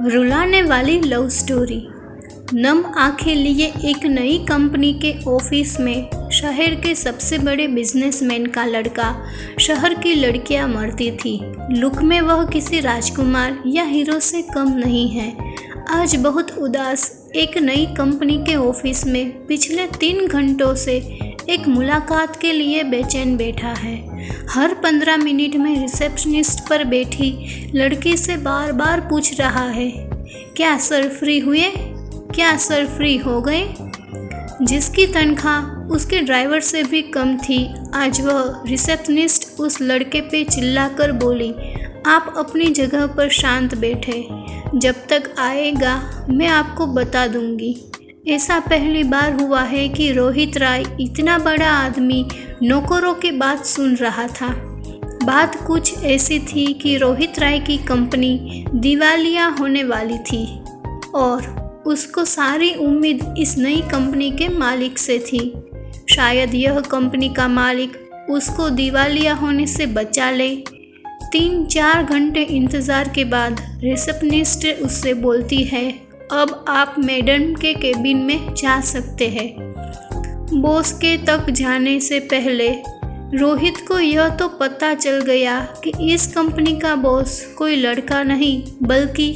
रुलाने वाली love story. नम आंखें लिए एक नई कंपनी के ऑफिस में शहर के सबसे बड़े बिजनेसमैन का लड़का शहर की लड़कियां मरती थी। लुक में वह किसी राजकुमार या हीरो से कम नहीं है। आज बहुत उदास एक नई कंपनी के ऑफिस में पिछले 3 घंटों से एक मुलाकात के लिए बेचैन बैठा है। हर 15 मिनट में रिसेप्शनिस्ट पर बैठी लड़की से बार बार पूछ रहा है, क्या सर फ्री हुए? क्या सर फ्री हो गए? जिसकी तनख्वाह उसके ड्राइवर से भी कम थी, आज वह रिसेप्शनिस्ट उस लड़के पे चिल्लाकर बोली, आप अपनी जगह पर शांत बैठे, जब तक आएगा मैं आपको बता दूंगी। ऐसा पहली बार हुआ है कि रोहित राय इतना बड़ा आदमी नौकरों की बात सुन रहा था। बात कुछ ऐसी थी कि रोहित राय की कंपनी दिवालिया होने वाली थी और उसको सारी उम्मीद इस नई कंपनी के मालिक से थी। शायद यह कंपनी का मालिक उसको दिवालिया होने से बचा ले। 3-4 घंटे इंतज़ार के बाद रिसेप्शनिस्ट उससे बोलती है, अब आप मैडम के केबिन में जा सकते हैं। बॉस के तक जाने से पहले रोहित को यह तो पता चल गया कि इस कंपनी का बॉस कोई लड़का नहीं बल्कि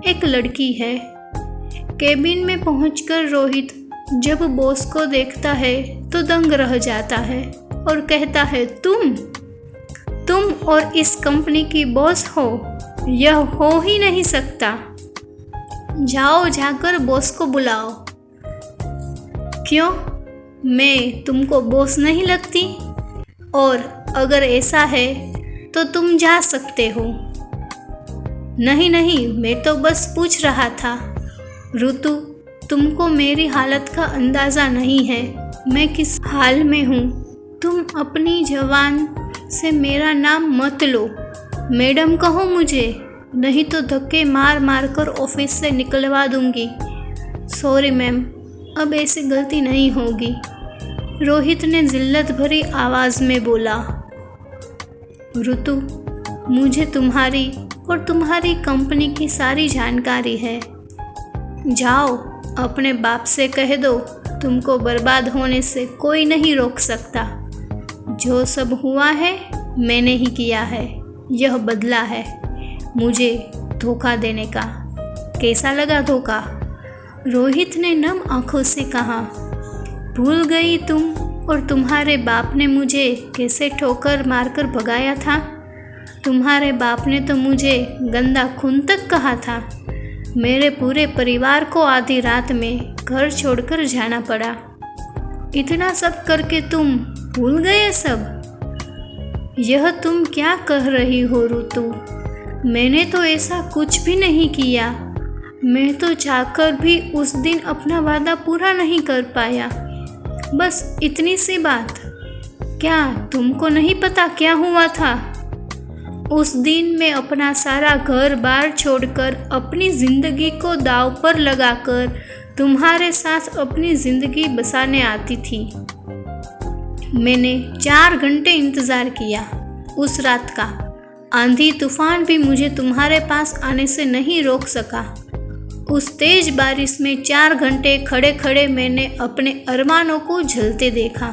एक लड़की है। केबिन में पहुंचकर रोहित जब बॉस को देखता है तो दंग रह जाता है और कहता है, तुम और इस कंपनी की बॉस हो? यह हो ही नहीं सकता। जाओ, जाकर बॉस को बुलाओ। क्यों, मैं तुमको बॉस नहीं लगती? और अगर ऐसा है तो तुम जा सकते हो। नहीं, मैं तो बस पूछ रहा था। ऋतु, तुमको मेरी हालत का अंदाज़ा नहीं है, मैं किस हाल में हूँ। तुम अपनी जबान से मेरा नाम मत लो, मैडम कहो मुझे, नहीं तो धक्के मार मार कर ऑफिस से निकलवा दूंगी। सॉरी मैम, अब ऐसी गलती नहीं होगी, रोहित ने जिल्लत भरी आवाज़ में बोला। ऋतु, मुझे तुम्हारी और तुम्हारी कंपनी की सारी जानकारी है। जाओ, अपने बाप से कह दो, तुमको बर्बाद होने से कोई नहीं रोक सकता। जो सब हुआ है मैंने ही किया है, यह बदला है मुझे धोखा देने का। कैसा लगा धोखा? रोहित ने नम आंखों से कहा, भूल गई तुम और तुम्हारे बाप ने मुझे कैसे ठोकर मारकर भगाया था। तुम्हारे बाप ने तो मुझे गंदा खून तक कहा था। मेरे पूरे परिवार को आधी रात में घर छोड़कर जाना पड़ा। इतना सब करके तुम भूल गए सब? यह तुम क्या कह रही हो ऋतु? मैंने तो ऐसा कुछ भी नहीं किया। मैं तो चाहकर भी उस दिन अपना वादा पूरा नहीं कर पाया। बस इतनी सी बात। क्या तुमको नहीं पता क्या हुआ था? उस दिन मैं अपना सारा घर बार छोड़कर अपनी ज़िंदगी को दांव पर लगाकर तुम्हारे साथ अपनी ज़िंदगी बसाने आती थी। मैंने 4 घंटे इंतज़ार किया उस रात का। आंधी तूफान भी मुझे तुम्हारे पास आने से नहीं रोक सका। उस तेज बारिश में 4 घंटे खड़े खड़े मैंने अपने अरमानों को जलते देखा।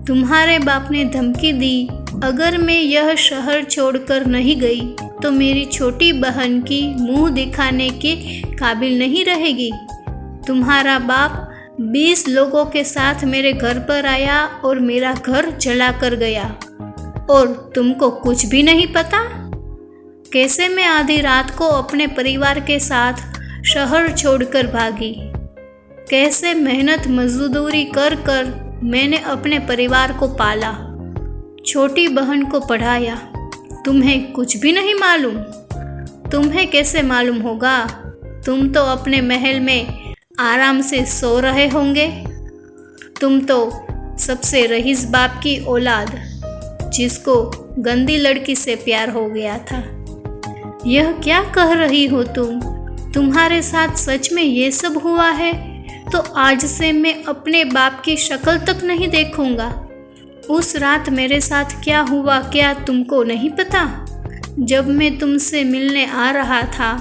तुम्हारे बाप ने धमकी दी, अगर मैं यह शहर छोड़कर नहीं गई तो मेरी छोटी बहन की मुंह दिखाने के काबिल नहीं रहेगी। तुम्हारा बाप 20 लोगों के साथ मेरे घर पर आया और मेरा घर जला कर गया और तुमको कुछ भी नहीं पता। कैसे मैं आधी रात को अपने परिवार के साथ शहर छोड़कर भागी। कैसे मेहनत मजदूरी कर कर मैंने अपने परिवार को पाला, छोटी बहन को पढ़ाया। तुम्हें कुछ भी नहीं मालूम? तुम्हें कैसे मालूम होगा? तुम तो अपने महल में आराम से सो रहे होंगे। तुम तो सबसे रईस बाप की औलाद, जिसको गंदी लड़की से प्यार हो गया था। यह क्या कह रही हो तुम? तुम्हारे साथ सच में ये सब हुआ है तो आज से मैं अपने बाप की शक्ल तक नहीं देखूंगा। उस रात मेरे साथ क्या हुआ क्या तुमको नहीं पता? जब मैं तुमसे मिलने आ रहा था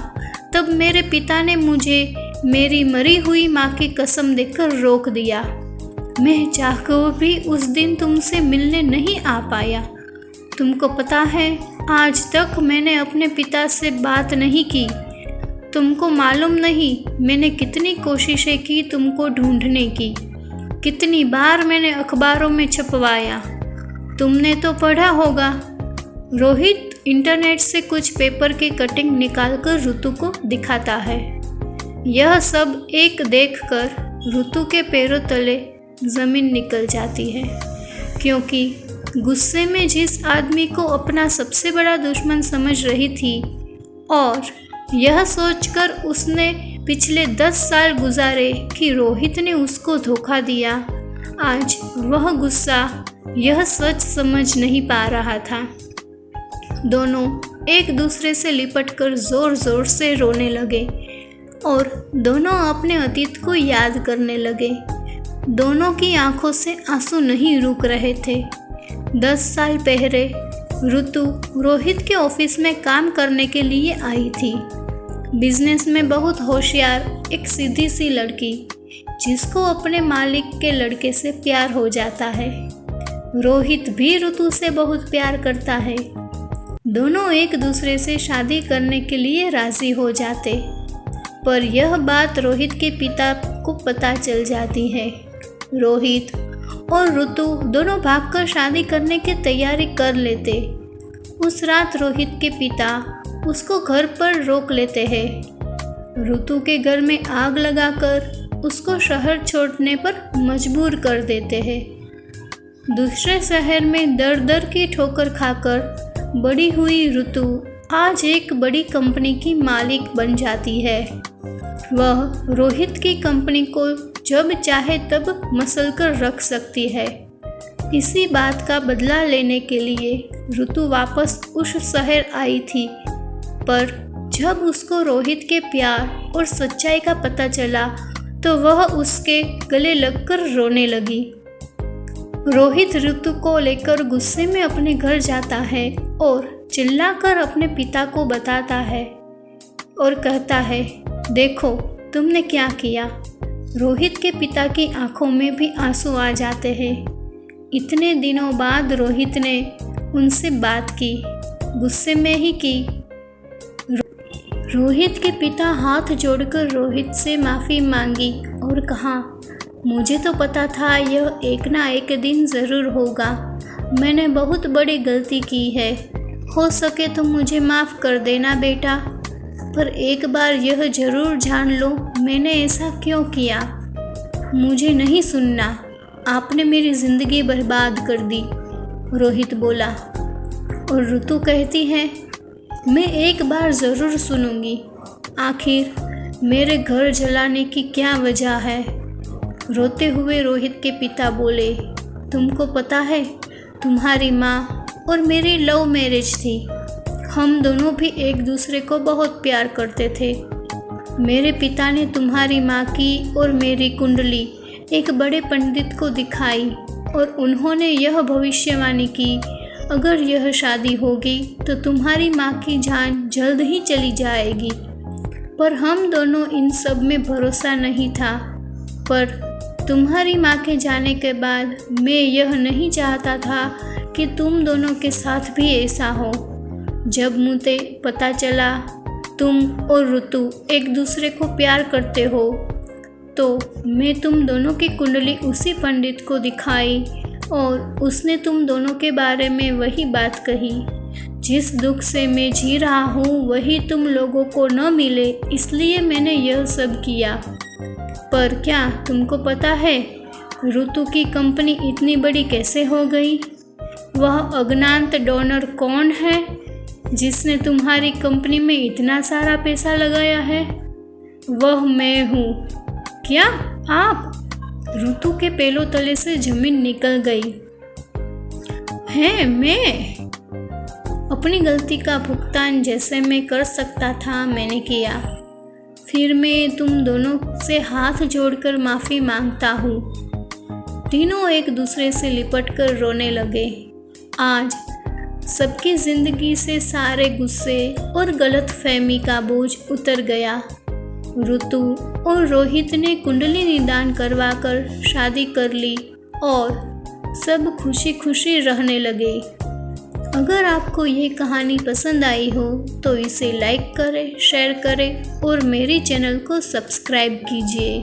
तब मेरे पिता ने मुझे मेरी मरी हुई माँ की कसम देकर रोक दिया। मैं चाहकर भी उस दिन तुमसे मिलने नहीं आ पाया। तुमको पता है, आज तक मैंने अपने पिता से बात नहीं की। तुमको मालूम नहीं मैंने कितनी कोशिशें की तुमको ढूंढने की, कितनी बार मैंने अखबारों में छपवाया। तुमने तो पढ़ा होगा। रोहित इंटरनेट से कुछ पेपर की कटिंग निकालकर ऋतु को दिखाता है। यह सब एक देखकर ऋतु के पैरों तले जमीन निकल जाती है, क्योंकि गुस्से में जिस आदमी को अपना सबसे बड़ा दुश्मन समझ रही थी और यह सोचकर उसने पिछले 10 साल गुजारे कि रोहित ने उसको धोखा दिया, आज वह गुस्सा यह सच समझ नहीं पा रहा था। दोनों एक दूसरे से लिपटकर जोर जोर से रोने लगे और दोनों अपने अतीत को याद करने लगे। दोनों की आंखों से आंसू नहीं रुक रहे थे। 10 साल पहले ऋतु रोहित के ऑफिस में काम करने के लिए आई थी। बिजनेस में बहुत होशियार एक सीधी सी लड़की, जिसको अपने मालिक के लड़के से प्यार हो जाता है। रोहित भी ऋतु से बहुत प्यार करता है। दोनों एक दूसरे से शादी करने के लिए राजी हो जाते, पर यह बात रोहित के पिता को पता चल जाती है। रोहित और ऋतु दोनों भागकर शादी करने की तैयारी कर लेते। उस रात रोहित के पिता उसको घर पर रोक लेते हैं। ऋतु के घर में आग लगाकर उसको शहर छोड़ने पर मजबूर कर देते हैं। दूसरे शहर में दर दर की ठोकर खाकर बड़ी हुई ऋतु आज एक बड़ी कंपनी की मालिक बन जाती है। वह रोहित की कंपनी को जब चाहे तब मसल कर रख सकती है। इसी बात का बदला लेने के लिए ऋतु वापस उस शहर आई थी, पर जब उसको रोहित के प्यार और सच्चाई का पता चला तो वह उसके गले लगकर रोने लगी। रोहित ऋतु को लेकर गुस्से में अपने घर जाता है और चिल्लाकर अपने पिता को बताता है और कहता है, देखो तुमने क्या किया। रोहित के पिता की आंखों में भी आंसू आ जाते हैं। इतने दिनों बाद रोहित ने उनसे बात की, गुस्से में ही की। रोहित के पिता हाथ जोड़कर रोहित से माफ़ी मांगी और कहा, मुझे तो पता था यह एक ना एक दिन ज़रूर होगा। मैंने बहुत बड़ी गलती की है। हो सके तो मुझे माफ़ कर देना बेटा, पर एक बार यह ज़रूर जान लो मैंने ऐसा क्यों किया। मुझे नहीं सुनना, आपने मेरी ज़िंदगी बर्बाद कर दी, रोहित बोला। और ऋतु कहती है, मैं एक बार ज़रूर सुनूंगी। आखिर मेरे घर जलाने की क्या वजह है। रोते हुए रोहित के पिता बोले, तुमको पता है तुम्हारी माँ और मेरी लव मैरिज थी। हम दोनों भी एक दूसरे को बहुत प्यार करते थे। मेरे पिता ने तुम्हारी माँ की और मेरी कुंडली एक बड़े पंडित को दिखाई और उन्होंने यह भविष्यवाणी की, अगर यह शादी होगी तो तुम्हारी माँ की जान जल्द ही चली जाएगी। पर हम दोनों इन सब में भरोसा नहीं था। पर तुम्हारी माँ के जाने के बाद मैं यह नहीं चाहता था कि तुम दोनों के साथ भी ऐसा हो। जब मुझे पता चला तुम और ऋतु एक दूसरे को प्यार करते हो, तो मैं तुम दोनों की कुंडली उसी पंडित को दिखाई और उसने तुम दोनों के बारे में वही बात कही। जिस दुख से मैं जी रहा हूँ वही तुम लोगों को न मिले, इसलिए मैंने यह सब किया। पर क्या तुमको पता है ऋतु की कंपनी इतनी बड़ी कैसे हो गई? वह अज्ञात डोनर कौन है जिसने तुम्हारी कंपनी में इतना सारा पैसा लगाया है? वह मैं हूँ। क्या आप? ऋतु के पैरों तले से जमीन निकल गई। है मैं? अपनी गलती का भुगतान जैसे मैं कर सकता था मैंने किया। फिर मैं तुम दोनों से हाथ जोड़कर माफ़ी मांगता हूँ। तीनों एक दूसरे से लिपटकर रोने लगे। आज सबकी जिंदगी से सारे गुस्से और गलतफहमी का बोझ उतर गया। ऋतु और रोहित ने कुंडली निदान करवाकर शादी कर ली और सब खुशी खुशी रहने लगे। अगर आपको ये कहानी पसंद आई हो तो इसे लाइक करें, शेयर करें और मेरे चैनल को सब्सक्राइब कीजिए।